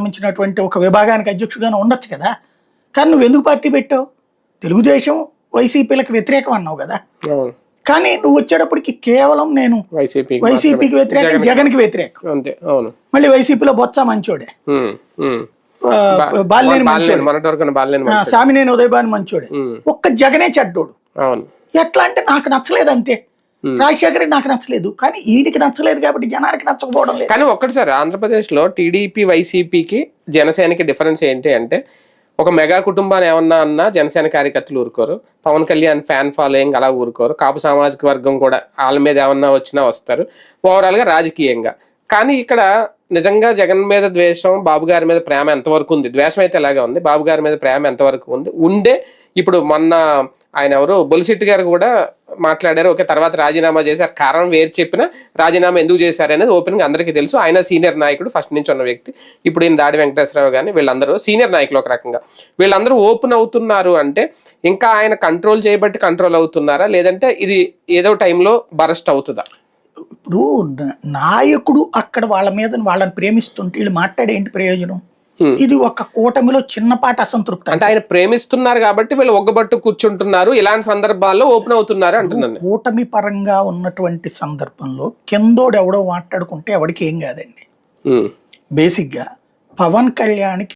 సంబంధించినటువంటి ఒక విభాగానికి అధ్యక్షుడుగానే ఉండొచ్చు కదా. కానీ నువ్వు ఎందుకు పార్టీ పెట్టావు? తెలుగుదేశం వైసీపీలకు వ్యతిరేకం అన్నావు కదా. కానీ నువ్వు వచ్చేటప్పటికి కేవలం నేను వైసీపీకి వ్యతిరేకం, జగన్కి వ్యతిరేకం. మళ్ళీ వైసీపీలో బొత్స మంచోడే, బాలినేని మంచోడే, సామినేని ఉదయభాను మంచోడే, ఒక్క జగనే చెడ్డోడు. ఎట్లా అంటే నాకు నచ్చలేదు అంతే. రాజశేఖర్ నాకు నచ్చలేదు, కానీ ఈయనకి నచ్చలేదు కాబట్టి జనానికి నచ్చకపోవడం లేదు. కానీ ఒక్కటి సార్, ఆంధ్రప్రదేశ్ లో టీడీపీ వైసీపీకి జనసేనకి డిఫరెన్స్ ఏంటి అంటే, ఒక మెగా కుటుంబాన్ని ఏమన్నా అన్నా జనసేన కార్యకర్తలు ఊరుకోరు, పవన్ కళ్యాణ్ ఫ్యాన్ ఫాలోయింగ్ అలా ఊరుకోరు, కాపు సామాజిక వర్గం కూడా వాళ్ళ మీద ఏమన్నా వచ్చినా వస్తారు ఓవరాల్ గా రాజకీయంగా. కానీ ఇక్కడ నిజంగా జగన్ మీద ద్వేషం, బాబు గారి మీద ప్రేమ ఎంతవరకు ఉంది? ద్వేషం అయితే ఎలాగా ఉంది, బాబు గారి మీద ప్రేమ ఎంతవరకు ఉంది ఉండే? ఇప్పుడు మొన్న ఆయన ఎవరు బొలిశెట్టి గారు కూడా మాట్లాడారు, ఓకే తర్వాత రాజీనామా చేశారు, కారణం వేరు చెప్పినా రాజీనామా ఎందుకు చేశారు అనేది ఓపెన్గా అందరికీ తెలుసు. ఆయన సీనియర్ నాయకుడు, ఫస్ట్ నుంచి ఉన్న వ్యక్తి. ఇప్పుడు ఈయన దాడి వెంకటేశ్వరరావు కానీ వీళ్ళందరూ సీనియర్ నాయకులు ఒక రకంగా. వీళ్ళందరూ ఓపెన్ అవుతున్నారు అంటే ఇంకా ఆయన కంట్రోల్ చేయబట్టి కంట్రోల్ అవుతున్నారా, లేదంటే ఇది ఏదో టైంలో బరస్ట్ అవుతుందా? ఇప్పుడు నాయకుడు అక్కడ వాళ్ళ మీద వాళ్ళని ప్రేమిస్తుంటే వీళ్ళు మాట్లాడే ఏంటి ప్రయోజనం? ఇది ఒక కూటమిలో చిన్నపాటి అసంతృప్తి. అంటే ఆయన ప్రేమిస్తున్నారు కాబట్టి వీళ్ళు ఒగ్గబట్టు కూర్చుంటున్నారు, ఇలాంటి సందర్భాల్లో ఓపెన్ అవుతున్నారు అంటున్నాను. కూటమి పరంగా ఉన్నటువంటి సందర్భంలో కిందోడు ఎవడో మాట్లాడుకుంటే ఎవరికి ఏం కాదండి. బేసిక్ గా పవన్ కళ్యాణ్కి